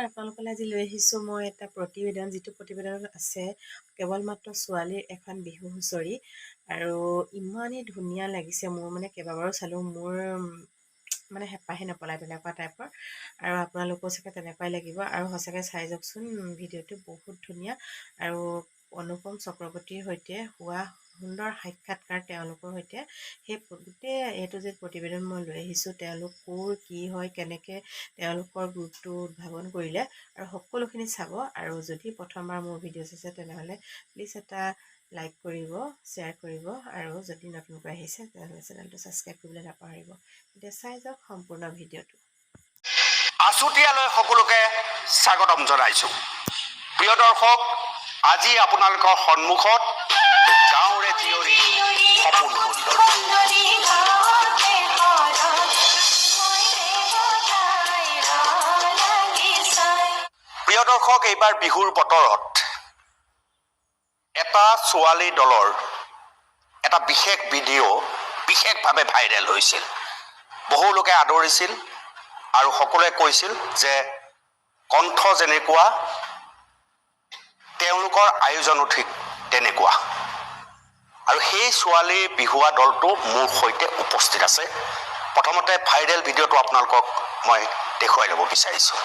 নমস্কাৰ, আপোনালোকলৈ আজি লৈ আহিছোঁ মই এটা প্ৰতিবেদন, যিটো প্ৰতিবেদনত আছে কেৱল মাত্ৰ ছোৱালীৰ এখন বিহু হুঁচৰি। আৰু ইমানেই ধুনীয়া লাগিছে, মোৰ মানে কেইবাবাৰো চালোঁ, মোৰ মানে হেঁপাহে নপলায় তেনেকুৱা টাইপৰ। আৰু আপোনালোকেও চাগে তেনেকুৱাই লাগিব। আৰু সঁচাকৈ চাই যাওকচোন, ভিডিঅ'টো বহুত ধুনীয়া। আৰু অনুপম চক্ৰৱৰ্তীৰ সৈতে হোৱা সুন্দৰ সাক্ষাৎকাৰ তেওঁলোকৰ সৈতে, সেই গোটেই এইটো যে প্ৰতিবেদন মই লৈ আহিছোঁ, তেওঁলোক ক'ৰ কি হয়, কেনেকৈ তেওঁলোকৰ গ্ৰুপটো উদ্ভাৱন কৰিলে, আৰু সকলোখিনি চাব। আৰু যদি প্ৰথমবাৰ মোৰ ভিডিঅ' চাইছে তেনেহ'লে প্লিজ এটা লাইক কৰিব, শ্বেয়াৰ কৰিব, আৰু যদি নতুনকৈ আহিছে তেনেহ'লে চেনেলটো ছাবস্ক্ৰাইব কৰিবলৈ নাপাহৰিব। এতিয়া চাই যাওক সম্পূৰ্ণ ভিডিঅ'টো। আছুতীয়ালৈ সকলোকে স্বাগতম জনাইছোঁ। প্ৰিয় দৰ্শক, আজি আপোনালোকৰ সন্মুখত গাঁৱৰে জীয়ৰী সপোন সুন্দৰী। প্ৰিয় দৰ্শক, এইবাৰ বিহুৰ বতৰত এটা ছোৱালী দলৰ এটা বিশেষ ভিডিঅ' বিশেষভাৱে ভাইৰেল হৈছিল। বহু লোকে আদৰিছিল আৰু সকলোৱে কৈছিল যে কণ্ঠ যেনেকুৱা, তেওঁলোকৰ আয়োজনো ঠিক তেনেকুৱা। আৰু সেই ছোৱালী বিহুৱা দলটো মোৰ সৈতে উপস্থিত আছে। প্ৰথমতে ভাইৰেল ভিডিঅ'টো আপোনালোকক মই দেখুৱাই ল'ব বিচাৰিছোঁ।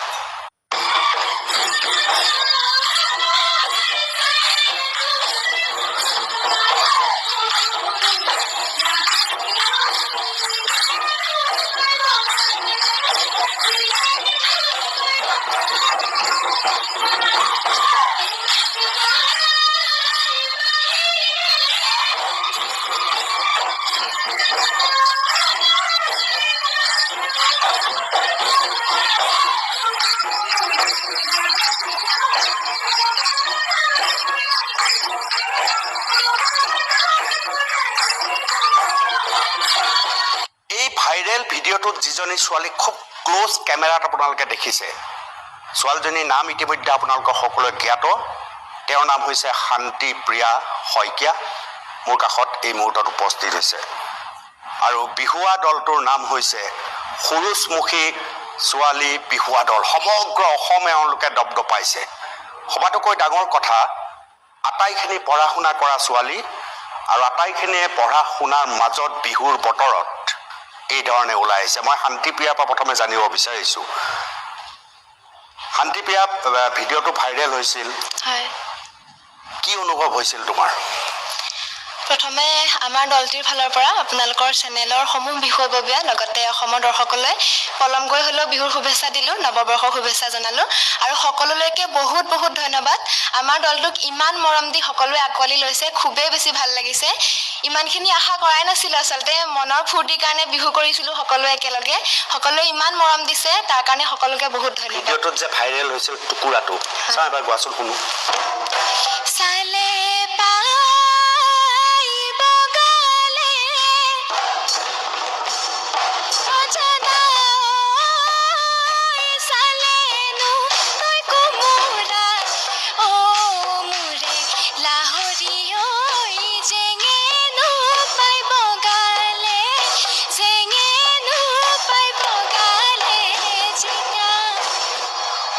এই ভাইৰেল ভিডিঅ'টোত যিজনী ছোৱালী খুব ক্ল'জ কেমেৰাত আপোনালোকে দেখিছে, ছোৱালীজনীৰ নাম ইতিমধ্যে আপোনালোকৰ সকলোৱে জ্ঞাত। তেওঁৰ নাম হৈছে শান্তিপ্ৰিয়া শইকীয়া। মোৰ কাষত এই মুহূৰ্তত উপস্থিত হৈছে। আৰু বিহুৱা দলটোৰ নাম হৈছে সূৰুযমুখী ছোৱালী বিহুৱা দল। সমগ্ৰ অসমে এওঁলোকে দপদপাইছে। সবাতোকৈ ডাঙৰ কথা, আটাইখিনি পঢ়া শুনা কৰা ছোৱালী, আৰু আটাইখিনিয়ে পঢ়া শুনাৰ মাজত বিহুৰ বতৰত এই ধৰণে ওলাই আহিছে। মই শান্তিপ্ৰিয়াৰ পৰা প্ৰথমে জানিব বিচাৰিছোঁ, শান্তিপ্ৰিয়া, ভিডিঅ'টো ভাইৰেল হৈছিল, কি অনুভৱ হৈছিল তোমাৰ? প্ৰথমে আমাৰ দলটিৰ ফালৰ পৰা আপোনালোকৰ চেনেলৰ সমূহ বিষয়ববীয়া, লগতে অসমৰ দৰ্শকলৈ পলমকৈ হ'লেও বিহুৰ শুভেচ্ছা দিলোঁ, নৱবৰ্ষৰ শুভেচ্ছা জনালোঁ। আৰু সকলোলৈকে বহুত বহুত ধন্যবাদ। আমাৰ দলটোক ইমান মৰম দি সকলোৱে আঁকোৱালি লৈছে, খুবেই বেছি ভাল লাগিছে। ইমানখিনি আশা কৰাই নাছিলোঁ আচলতে। মনৰ ফূৰ্তিৰ কাৰণে বিহু কৰিছিলোঁ সকলোৱে একেলগে। সকলোৱে ইমান মৰম দিছে, তাৰ কাৰণে সকলোকে বহুত ধন্যবাদ। ভিডিঅ'টোত যে ভাইৰেল হৈছিল টুকুৰাটো, চাওঁ এবাৰ গোৱাচোন শুনো। চালে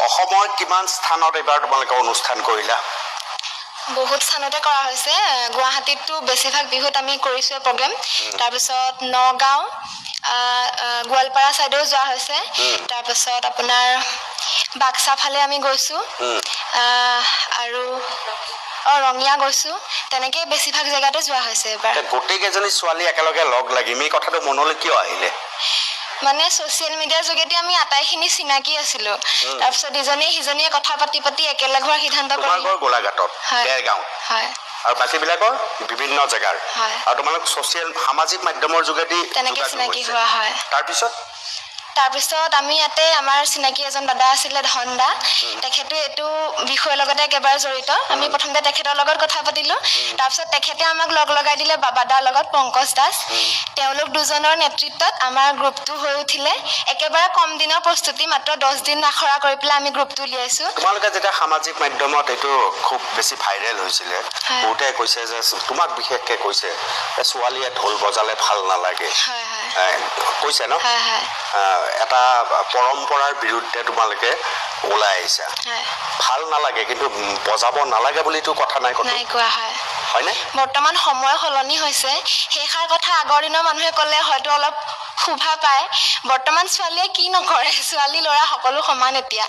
অসমৰ কিমান স্থানত এইবাৰ তোমালোকে অনুষ্ঠান কৰিলা? বহুত স্থানতে কৰা হৈছে। গুৱাহাটীততো বেছিভাগ বিহুত আমি কৰিছোৱে প্ৰগ্ৰেম। তাৰপিছত নগাঁও, গোৱালপাৰা চাইডেও যোৱা হৈছে। তাৰপিছত আপোনাৰ বাক্সা ফালে আমি গৈছোঁ, আৰু ৰঙিয়া গৈছোঁ। তেনেকৈ বেছিভাগ জেগাতে যোৱা হৈছে এইবাৰ। গোটেইকেইজনী ছোৱালী একেলগে লগ লাগি এই কথাটো মনলৈ কিয় আহিলে? মানে ছ'চিয়েল মিডিয়াৰ যোগেদি আমি আটাইখিনি চিনাকি আছিলোঁ। তাৰপিছত ইজনীয়ে সিজনীয়ে কথা পাতি পাতি একেলগ হোৱাৰ সিদ্ধান্ত কৰিলোঁ। গোলাঘাটত, দেৰগাঁও, আৰু বাকীবিলাকৰ বিভিন্ন জেগাৰ, আৰু তোমালোক ছ'চিয়েল সামাজিক মাধ্যমৰ যোগেদি তেনেকৈ চিনাকি হোৱা হয়। তাৰপিছত আমি ইয়াতে আমাৰ চিনাকি এজন দাদা আছিলে, ধনদা। তেখেতো এইটো বিষয়ৰ লগতে একেবাৰে জড়িত। আমি প্ৰথমতে তেখেতৰ লগত কথা পাতিলোঁ। তাৰপিছত তেখেতে আমাক লগ লগাই দিলে বাবাদাৰ লগত, পংকজ দাস। তেওঁলোক দুজনৰ নেতৃত্বত আমাৰ গ্ৰুপটো হৈ উঠিলে। একেবাৰে কম দিনৰ প্ৰস্তুতি, মাত্ৰ 10 দিন আখৰা কৰি পেলাই আমি গ্ৰুপটো উলিয়াইছোঁ। তোমালোকে যেতিয়া সামাজিক মাধ্যমত এইটো খুব বেছি ভাইৰেল হৈছিলে, বহুতে কৈছে যে, তোমাক বিশেষকৈ কৈছে যে ছোৱালীয়ে ঢোল বজালে ভাল নালাগে, কৈছে ন? এটা পৰম্পৰাৰ বিৰুদ্ধে তোমালোকে ওলাই আহিছা হয় ভাল নালাগে কিন্তু বজাব নালাগে বুলিতো কথা নাই কথা নাই কোৱা হয় হয়নে বৰ্তমান সময় সলনি হৈছে সেইষাৰ কথা আগৰ দিনৰ মানুহে ক'লে হয়তো অলপ শোভা পায় বৰ্তমান ছোৱালীয়ে কি নকৰে ছোৱালী ল'ৰা সকলো সমান এতিয়া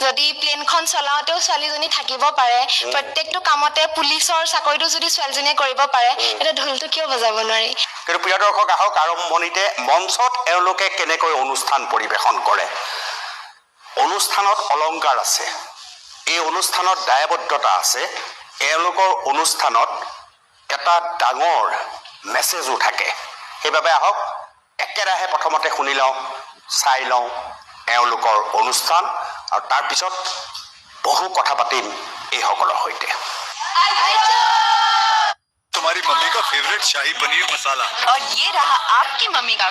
যদি প্লেনখন চলাওঁতেও ছোৱালীজনী থাকিব পাৰে প্ৰত্যেকটো কামতে পুলিচৰ চাকৰিটো যদি ছোৱালীজনীয়ে কৰিব পাৰে তেতিয়া ঢোলটো কিয় বজাব নোৱাৰি কিন্তু প্ৰিয় দৰ্শক আহক আৰম্ভণিতে মঞ্চত এওঁলোকে কেনেকৈ অনুষ্ঠান পৰিৱেশন কৰে অনুষ্ঠানত অলংকাৰ আছে এই অনুষ্ঠানত দায়বদ্ধতা আছে এওঁলোকৰ অনুষ্ঠানত এটা ডাঙৰ মেছেজো থাকে সেইবাবে আহক একেৰাহে প্ৰথমতে শুনি লওঁ চাই লওঁ এওঁলোকৰ অনুষ্ঠান আৰু তাৰপিছত বহু কথা পাতিম এইসকলৰ সৈতে तुम्हारी मम्मी का फेवरेट शाही पनीर मसाला और ये रहा आपकी मम्मी का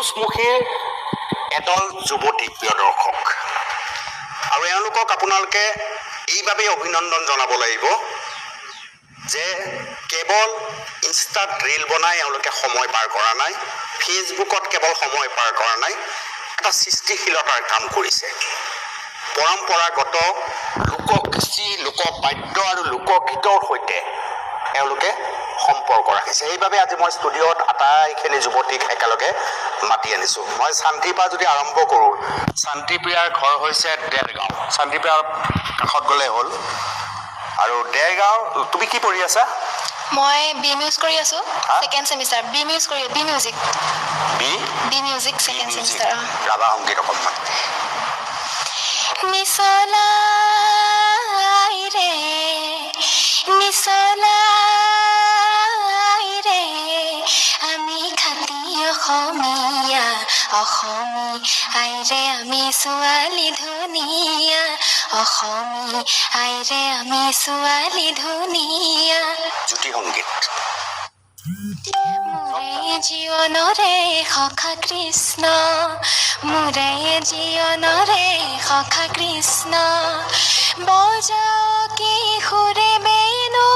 পুৰুষমুখীৰ এদল যুৱতী প্ৰিয় দৰ্শক, আৰু এওঁলোকক আপোনালোকে এইবাবেই অভিনন্দন জনাব লাগিব যে কেৱল ইনষ্টাত ৰীল বনাই এওঁলোকে সময় পাৰ কৰা নাই, ফেচবুকত কেৱল সময় পাৰ কৰা নাই, এটা সৃষ্টিশীলতাৰ কাম কৰিছে। পৰম্পৰাগত লোককৃষ্টি, লোকবাদ্য আৰু লোকগীতৰ সৈতে এওঁলোকে সম্পৰ্ক ৰাখিছে। সেইবাবে আজি মই ষ্টুডিঅ'ত আটাইখিনি যুৱতীক একেলগে মাতি আনিছোঁ। মই শান্তিৰ পৰা যদি আৰম্ভ কৰোঁ, শান্তিপ্ৰিয়াৰ ঘৰ হৈছে দেৰগাঁও। শান্তিপ্ৰিয়াৰ কাষত গ'লে হ'ল। আৰু দেৰগাঁও, তুমি কি পঢ়ি আছা? মই বি মিউজ কৰি আছোঁ, second semester. B music second semester. Rabha সংগীত অকণমান। মিছলাই ৰে আমি খাতি অসমীয়া, অসমী আইৰে আমি ছোৱালী ধুনীয়া, অসমী আইৰে আমি ছোৱালী ধুনীয়া। জ্যোতি সংগীত। মোৰে জীৱনৰে সখা কৃষ্ণ, মোৰে জীৱনৰে সখা কৃষ্ণ, বজাও কিশোৰে বেনু,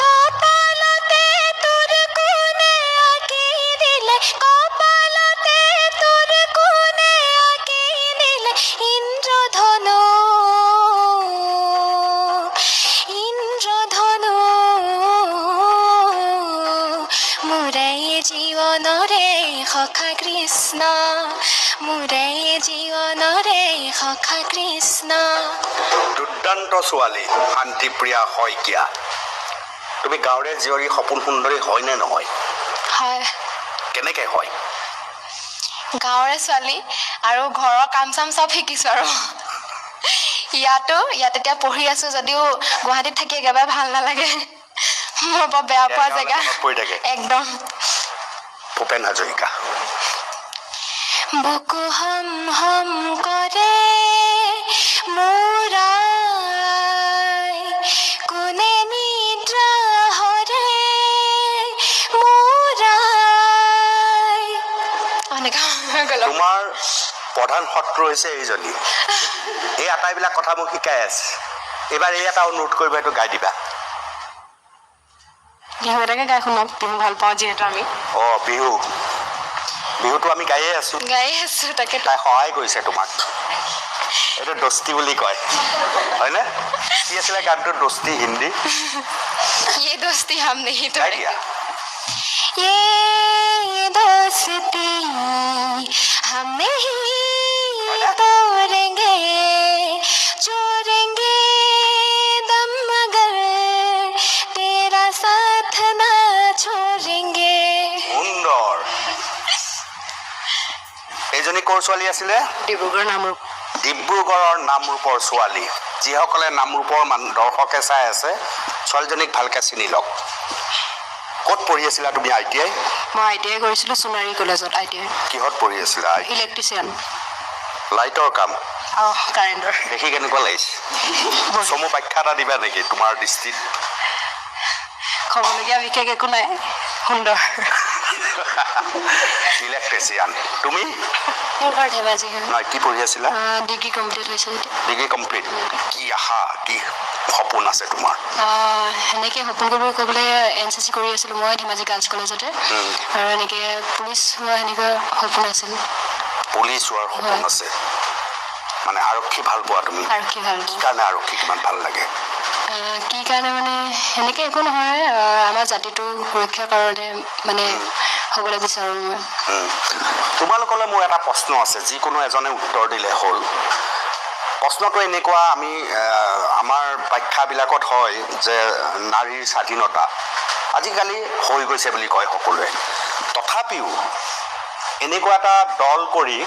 কপালতে তোৰ কোনে আঁকি দিলে, কপালতে তোৰ কোনে আঁকি দিলে ইন্দ্ৰধনু, ইন্দ্ৰধনু। মোৰে জীৱনৰে সখা কৃষ্ণ, মোৰে জীৱনৰে সখা কৃষ্ণ। দুৰ্দান্ত ছোৱালী শান্তিপ্ৰিয়া শইকীয়া। তুমি গাঁৱৰে জীয়ৰী সপোন সুন্দৰী হয় নে নহয়? হয়, কেনেকৈ হয়? গাঁৱৰে ছোৱালী আৰু ঘৰৰ কাম চাম চব শিকিছোঁ। আৰু ইয়াত এতিয়া পঢ়ি আছোঁ যদিও গুৱাহাটীত থাকি একেবাৰে ভাল নালাগে, মোৰ বৰ বেয়া পোৱা জেগা একদম। ভূপেন হাজৰিকা। বুকু হম হম কৰে মোৰ আই, কোনে নিদ্ৰা হৰে মোৰ আই। তোমাৰ প্ৰধান শত্ৰু হৈছে এইজনী। এই আটাইবিলাক কথা মোক শিকাই আছে। এইবাৰ এই এটা অনুৰোধ কৰিব, এইটো গাই দিবা। বিহু এটাকে গাই শুনাম, বিহু ভাল পাওঁ যিহেতু আমি। বিহুটো আমি গায়ে আছো। তাকে তাই সহায় কৰিছে তোমাক। এইটো দস্তি বুলি কয়, হয়নে? কি আছিলে গানটো? দস্তি হিন্দী। ये दोस्ती हम नहीं গাই দিয়া। ये दोस्ती हम नहीं तोड़ेंगे, छोड़ेंगे दम मगर तेरा साथ ना छोड़ेंगे। সুন্দৰ। এইজনী ক'ৰ ছোৱালী আছিলে? ডিব্ৰুগড় নামৰূপ। ডিব্ৰুগড়ৰ নামৰূপৰ ছোৱালী। যিসকলে নামৰূপৰ দৰ্শকে চাই আছে, ছোৱালীজনীক ভালকৈ চিনি লওক। ক'ত পঢ়ি আছিলা তুমি? ITI? মই ITI কৰিছিলোঁ সোণাৰী কলেজত। ITI কিহত পঢ়ি আছিলা? ইলেক্ট্ৰিচিয়ান। লাইটৰ কাম। কাৰেণ্টৰ। দেখি কেনেকুৱা লাগিছে? চমু ব্যাখ্যা এটা দিবা নেকি তোমাৰ দৃষ্টিত? ক'বলগীয়া বিশেষ একো নাই, সুন্দৰ। ইলেক্ট্ৰিচিয়ান। তুমি? মোৰ ঘৰ ধেমাজি। নাই, কি পঢ়ি আছিলা? ডিগ্ৰী কমপ্লিট হৈছে। Degree complete. কি আশা, কি সপোন আছে তোমাৰ? সেনেকৈ সপোন কৰিব ক'বলৈ NCC কৰি আছিলোঁ মই ধেমাজি গাৰ্লছ কলেজতে। আৰু এনেকৈ পুলিচ হোৱা সেনেকৈ সপোন আছিল। পুলিচ হোৱাৰ সপোন আছে মানে? আৰক্ষী ভাল পোৱা তুমি? আৰক্ষী ভাল কি কাৰণে আৰক্ষী কিমান ভাল লাগে? কি কাৰণে মানে সেনেকৈ একো নহয়, আমাৰ জাতিটো সুৰক্ষাৰ কাৰণে মানে হ'বলৈ বিচাৰোঁ মই। তোমালোকলৈ মোৰ এটা প্ৰশ্ন আছে, যিকোনো এজনে উত্তৰ দিলে হ'ল। প্ৰশ্নটো এনেকুৱা, আমি আমাৰ ব্যাখ্যাবিলাকত হয় যে নাৰীৰ স্বাধীনতা আজিকালি হৈ গৈছে বুলি কয় সকলোৱে। তথাপিও এনেকুৱা এটা দল কৰি,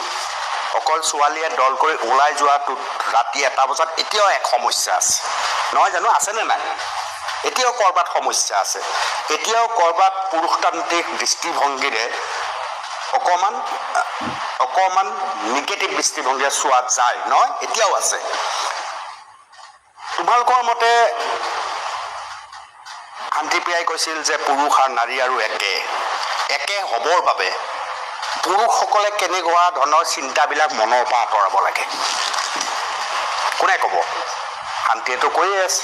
অকল ছোৱালীয়ে দল কৰি ওলাই যোৱাটোত ৰাতি 1টা বজাত এতিয়াও এক সমস্যা আছে, নহয় জানো? আছেনে নাই? এতিয়াও ক'ৰবাত সমস্যা আছে। এতিয়াও ক'ৰবাত পুৰুষতান্ত্ৰিক দৃষ্টিভংগীৰে অকণমান নিগেটিভ দৃষ্টিভংগীৰে চোৱা যায়, নহয়? এতিয়াও আছে। তোমালোকৰ মতে শান্তিপ্ৰিয়াই কৈছিল যে পুৰুষ আৰু নাৰী আৰু একে হ'বৰ বাবে পুৰুষসকলে কেনেকুৱা ধৰণৰ চিন্তাবিলাক মনৰ পৰা আঁতৰাব লাগে? কোনে ক'ব? শান্তিয়েতো কৈয়ে আছে।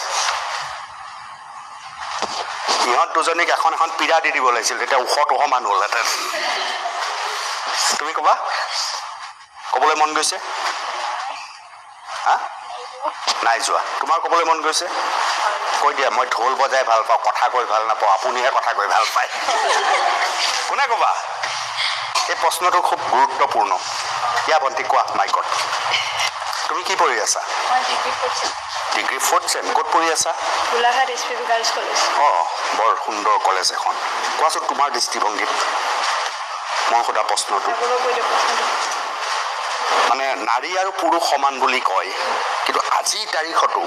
সিহঁত দুজনীক এখন এখন পীড়া দি দিব লাগিছিল, তেতিয়া ওখ মানুহ হ'লহেঁতেন। তুমি ক'বা? ক'বলৈ মন গৈছে? হা? নাই যোৱা। তোমাৰ ক'বলৈ মন গৈছে? কৈ দিয়া, মই ঢোল বজাই ভাল পাওঁ, কথা কৈ ভাল নাপাওঁ, আপুনিহে কথা কৈ ভাল পায়। কোনে ক'বা? এই প্ৰশ্নটো খুব গুৰুত্বপূৰ্ণ। ইয়া ভণ্টি কোৱা মাইকত। তুমি কি পঢ়ি আছা? ডিগ্ৰী 4th চেম। ক'ত পঢ়ি আছা? Golaghat SPB girls college. অঁ, বৰ সুন্দৰ কলেজ এখন। কোৱাচোন তোমাৰ দৃষ্টিভংগীত মই সোধা প্ৰশ্নটো। মানে নাৰী আৰু পুৰুষ সমান বুলি কয়, কিন্তু আজিৰ তাৰিখতো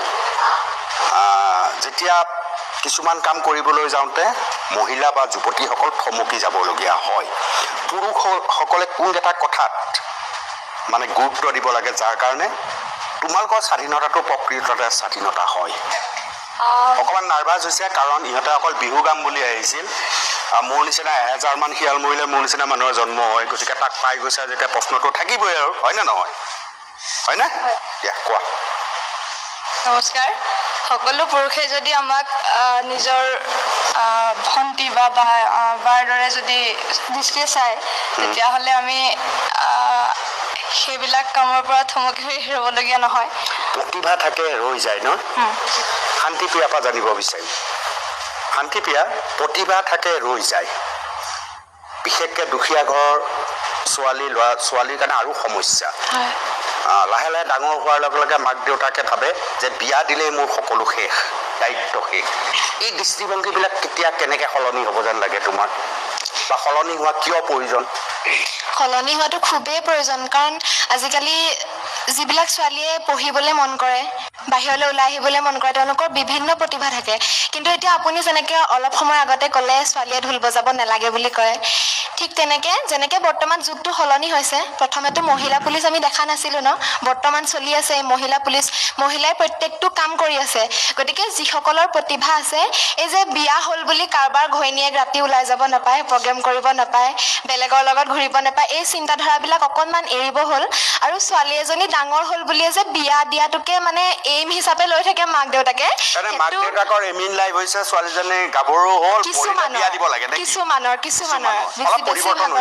যেতিয়া কিছুমান কাম কৰিবলৈ যাওঁতে মহিলা বা যুৱতীসকল থমকি যাবলগীয়া হয়। পুৰুষসকলে কোনকেইটা কথাত মানে গুৰুত্ব দিব লাগে, যাৰ কাৰণে তোমালোকৰ স্বাধীনতাটো প্ৰকৃততে স্বাধীনতা হয়? অকণমান নাৰ্ভাছ হৈছে, কাৰণ ইহঁতে অকল বিহু গাম বুলি আহিছিল। মোৰ নিচিনা 1000মান শিয়াল মৰিলে মোৰ নিচিনা মানুহৰ জন্ম হয়, গতিকে তাক পাই গৈছে যেতিয়া প্ৰশ্নটো থাকিবই আৰু, হয়নে নহয়? হয়নে? দিয়া কোৱা। নমস্কাৰ। সকলো পুৰুষে যদি আমাক নিজৰ ভণ্টি বা বাৰ দৰে যদি দৃষ্টিৰে চায়, তেতিয়াহ'লে আমি সেইবিলাক কামৰ পৰা থমকি ৰ'বলগীয়া নহয়। প্ৰতিভা থাকে ৰৈ যায় ন? শান্তিপ্ৰিয়াৰ পৰা জানিব বিচাৰিম। শান্তিপ্ৰিয়া, প্ৰতিভা থাকে ৰৈ যায়, বিশেষকৈ দুখীয়া ঘৰৰ ছোৱালীৰ কাৰণে আৰু সমস্যা। লাহে লাহে ডাঙৰ হোৱাৰ লগে লগে মাক দেউতাকে ভাবে যে বিয়া দিলেই মোৰ সকলো শেষ, দায়িত্ব শেষ। এই দৃষ্টিভংগীবিলাক কেতিয়া কেনেকৈ সলনি হ'ব যেন লাগে তোমাৰ, বা সলনি হোৱা কিয় প্ৰয়োজন? সলনি হোৱাটো খুবেই প্ৰয়োজন, কাৰণ আজিকালি যিবিলাক ছোৱালীয়ে পঢ়িবলৈ মন কৰে, বাহিৰলৈ ওলাই আহিবলৈ মন কৰে, তেওঁলোকৰ বিভিন্ন প্ৰতিভা থাকে। কিন্তু এতিয়া আপুনি যেনেকৈ অলপ সময় আগতে ক'লে ছোৱালীয়ে ঢোল বজাব নালাগে বুলি কয়, ঠিক তেনেকৈ যেনেকৈ বৰ্তমান যুগটো সলনি হৈছে, প্ৰথমেতো মহিলা পুলিচ আমি দেখা নাছিলোঁ ন, বৰ্তমান চলি আছে মহিলা পুলিচ, মহিলাই প্ৰত্যেকটো কাম কৰি আছে। গতিকে যিসকলৰ প্ৰতিভা আছে, এই যে বিয়া হ'ল বুলি কাৰোবাৰ ঘৈণীয়েক ৰাতি ওলাই যাব নাপায়, প্ৰগ্ৰেম কৰিব নাপায়, বেলেগৰ লগত ঘূৰিব নাপায়, এই চিন্তাধাৰাবিলাক অকণমান এৰিব হ'ল। আৰু ছোৱালী এজনী ডাঙৰ হ'ল বুলিয়ে যে বিয়া দিয়াটোকে মানে এইম হিচাপে লৈ থাকে মাক দেউতাকে, মাক দেউতাকৰ এম ইন লাইফ হৈছে ছোৱালীজনী গাভৰু হ'ল, বিয়া দিব লাগে। কিছুমানৰ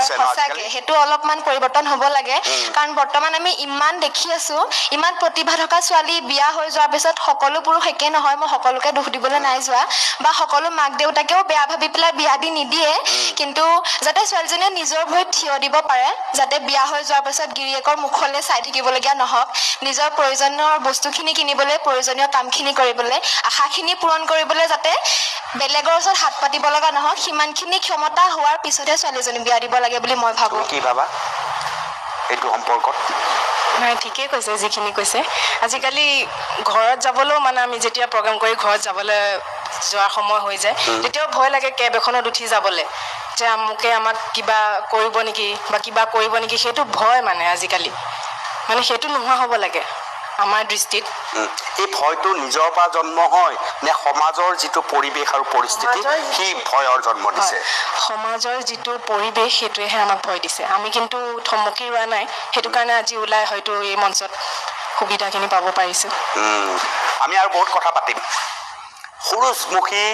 সঁচাকে সেইটো অলপমান পৰিৱৰ্তন হ'ব লাগে। কাৰণ বৰ্তমান আমি ইমান দেখি আছো, ইমান প্ৰতিভা থকা ছোৱালী বিয়া হৈ যোৱাৰ পিছত সকলো পুৰুষ একে নহয়, মই সকলোকে দুখ দিবলৈ নাই যোৱা, বা সকলো মাক দেউতাকেও বেয়া ভাবি পেলাই বিয়া দি নিদিয়ে, কিন্তু যাতে ছোৱালীজনীয়ে নিজৰ ভৰিত থিয় দিব পাৰে, যাতে বিয়া হৈ যোৱাৰ পিছত গিৰিয়েকৰ মুখলৈ চাই থাকিবলগীয়া নহওক, নিজৰ প্ৰয়োজনীয় বস্তুখিনি কিনিবলৈ, প্ৰয়োজনীয় কামখিনি কৰিবলৈ, আশাখিনি পূৰণ কৰিবলৈ যাতে বেলেগৰ ওচৰত হাত পাতিব লগা নহওক, সিমানখিনি ক্ষমতা হোৱাৰ পিছতহে ছোৱালীজনী বিয়া দিব লাগে বুলি মই ভাবোঁ। কি ভাবা এইটো সম্পৰ্কত? নাই, ঠিকেই কৈছে যিখিনি কৈছে। আজিকালি ঘৰত যাবলৈও মানে আমি যেতিয়া প্ৰগ্ৰাম কৰি ঘৰত যাবলৈ যোৱাৰ সময় হৈ যায়, তেতিয়াও ভয় লাগে কেব এখনত উঠি যাবলৈ, যে আমাক কিবা কৰিব নেকি বা কিবা কৰিব নেকি, সেইটো ভয় মানে আজিকালি, মানে সেইটো নোহোৱা হ'ব লাগে আমাৰ দৃষ্টিত। এই ভয়টো নিজৰ পৰা জন্ম হয় নে সমাজৰ যিটো পৰিৱেশ আৰু পৰিস্থিতি সেই ভয়ৰ জন্ম দিছে? সমাজৰ যিটো পৰিৱেশ সেইটোৱেহে আমাক ভয় দিছে। আমি কিন্তু থমকি ৰোৱা নাই, সেইটো কাৰণে আজি ওলাই হয়তো এই মঞ্চত সুবিধাখিনি পাব পাৰিছোঁ। আমি আৰু বহুত কথা পাতিম। সূৰুযমুখী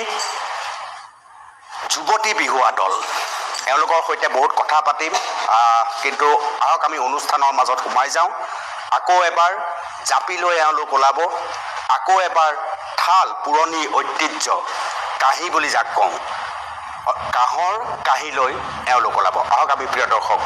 যুৱতী বিহুৱা দল, এওঁলোকৰ সৈতে বহুত কথা পাতিম, কিন্তু আহক আমি অনুষ্ঠানৰ মাজত সোমাই যাওঁ। আকৌ এবাৰ জাপি লৈ এওঁলোক ওলাব, আকৌ এবাৰ থাল পুৰণি ঐতিহ্য কাঁহী বুলি যাক কওঁ, কাঁহৰ কাঁহী লৈ এওঁলোক ওলাব। আহক আমি প্ৰিয় দৰ্শক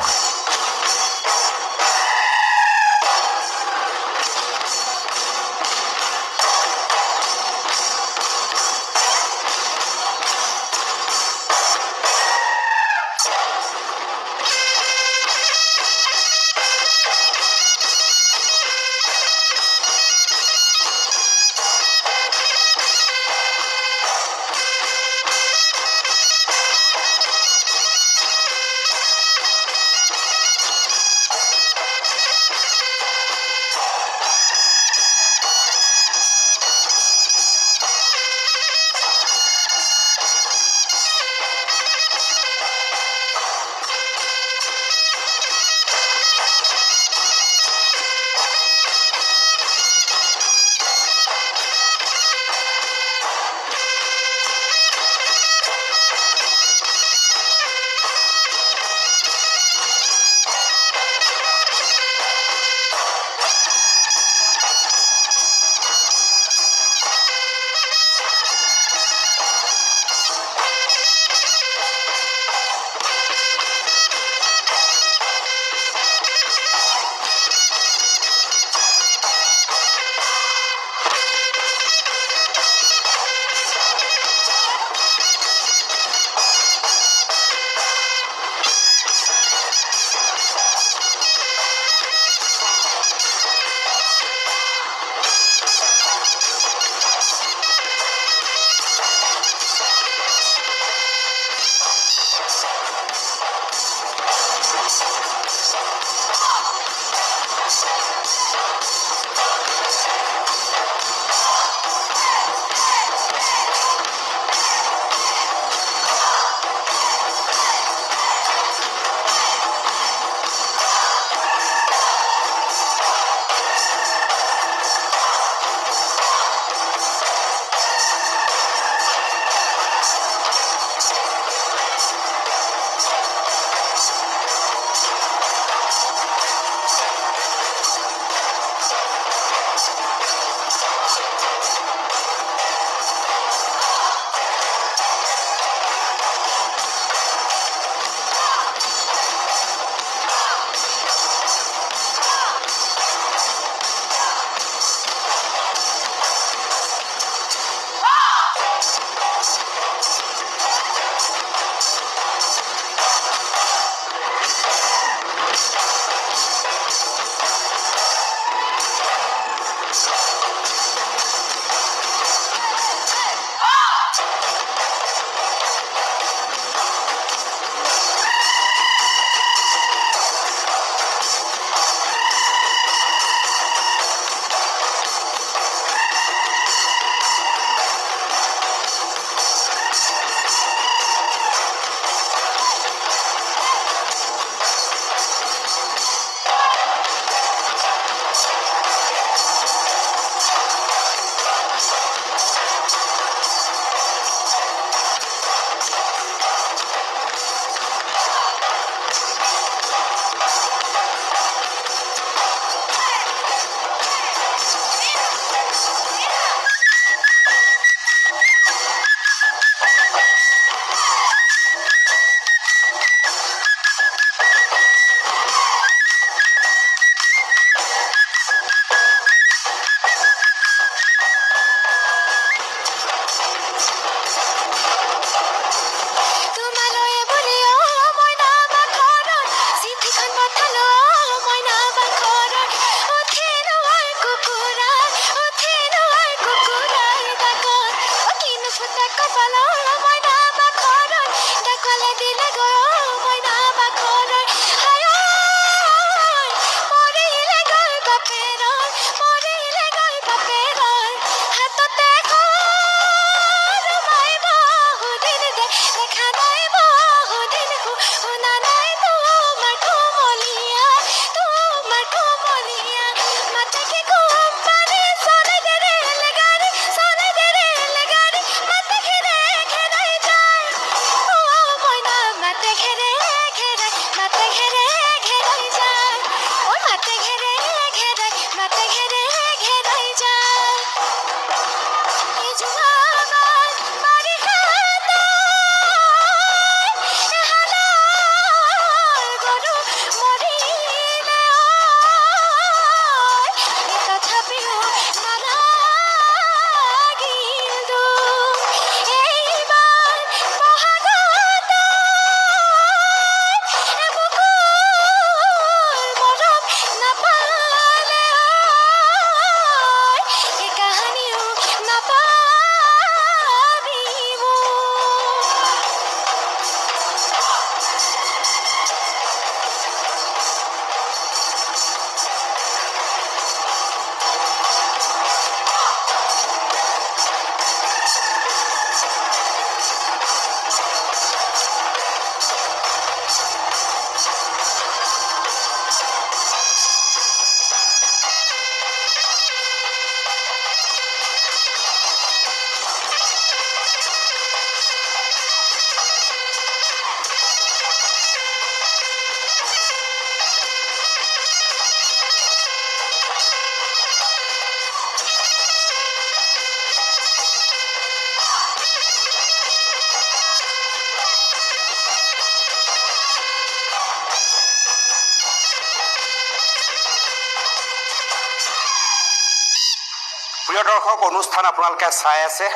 প্ৰিয় দৰ্শক, অনুষ্ঠান আপোনালোকে চাই আছে,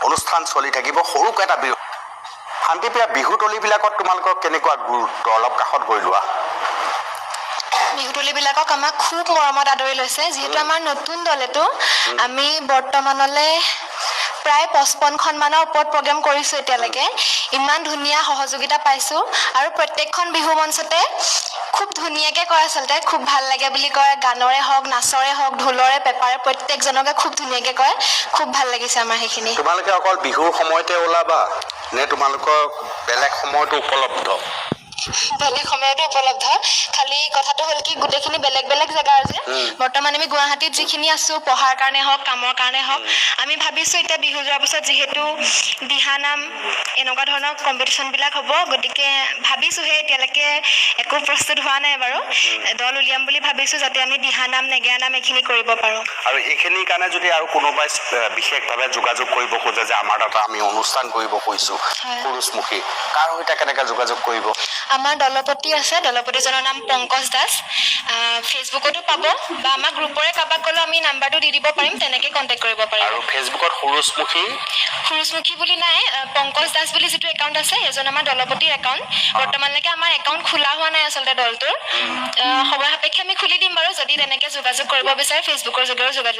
অনুষ্ঠান চলি থাকিব। সৰুকৈ এটা বিহু শান্তিপ্ৰিয়া বিহুতলীবিলাকত তোমালোকৰ কেনেকুৱা গুৰুত্ব, অলপ কাষত গৈ লোৱা। বিহুতলীবিলাকক আমাক খুব মৰমত আদৰি লৈছে। যিহেতু আমাৰ নতুন দল এইটো, আমি বৰ্তমানলৈ প্ৰায় 55খনমানৰ ওপৰত প্ৰগ্ৰেম কৰিছোঁ এতিয়ালৈকে। ইমান ধুনীয়া সহযোগিতা পাইছোঁ আৰু প্ৰত্যেকখন বিহু মঞ্চতে খুব ধুনীয়াকৈ কয়, আচলতে খুব ভাল লাগে বুলি কয়। গানৰে হওক, নাচৰে হওক, ঢোলৰে, পেপাৰে প্ৰত্যেকজনকে খুব ধুনীয়াকৈ কয়। খুব ভাল লাগিছে আমাৰ সেইখিনি। তোমালোকে অকল বিহুৰ সময়তে ওলাবা নে তোমালোকৰ বেলেগ সময়তো উপলব্ধ? বেলেগ সময়তো উপলব্ধ, খালি কথাটো হ'ল কি গোটেইখিনি বেলেগ বেলেগ জেগাৰ যে। বৰ্তমান আমি গুৱাহাটীত যিখিনি আছোঁ, পঢ়াৰ কাৰণে হওক, কামৰ কাৰণে হওক, আমি ভাবিছোঁ এতিয়া বিহু যোৱাৰ পিছত যিহেতু দিহানাম এনেকুৱা ধৰণৰ কম্পিটিশ্যনবিলাক হ'ব, গতিকে ভাবিছোঁহে, এতিয়ালৈকে একো প্ৰস্তুত হোৱা নাই বাৰু। দল উলিয়াম বুলি ভাবিছোঁ যাতে আমি দিহানাম, নেগেৰা নাম এইখিনি কৰিব পাৰোঁ। আৰু এইখিনিৰ কাৰণে যদি আৰু কোনোবাই বিশেষভাৱে যোগাযোগ কৰিব খোজে যে আমাৰ তাত আমি অনুষ্ঠান কৰিব কৈছোঁ পুৰুষমুখী, কাৰ সৈতে কেনেকৈ যোগাযোগ কৰিব? আমাৰ দলপতি আছে, দলপতিজনৰ নাম পংকজ দাস। ফেচবুকতো পাব বা আমাৰ গ্ৰুপৰে কাৰোবাক ক'লেও আমি নাম্বাৰটো দি দিব পাৰিম, তেনেকৈ কণ্টেক্ট কৰিব পাৰিম। আৰু ফেচবুকত সুৰুচমুখী বুলি নাই, পংকজ দাস বুলি যিটো একাউণ্ট আছে সেইজন আমাৰ দলপতিৰ একাউণ্ট। বৰ্তমানলৈকে আমাৰ একাউণ্ট খোলা হোৱা নাই আচলতে দলটোৰ। সময় সাপেক্ষে আমি খুলি দিম বাৰু, যদি তেনেকৈ যোগাযোগ কৰিব বিচাৰে ফেচবুকৰ যোগেৰেও যোগাযোগ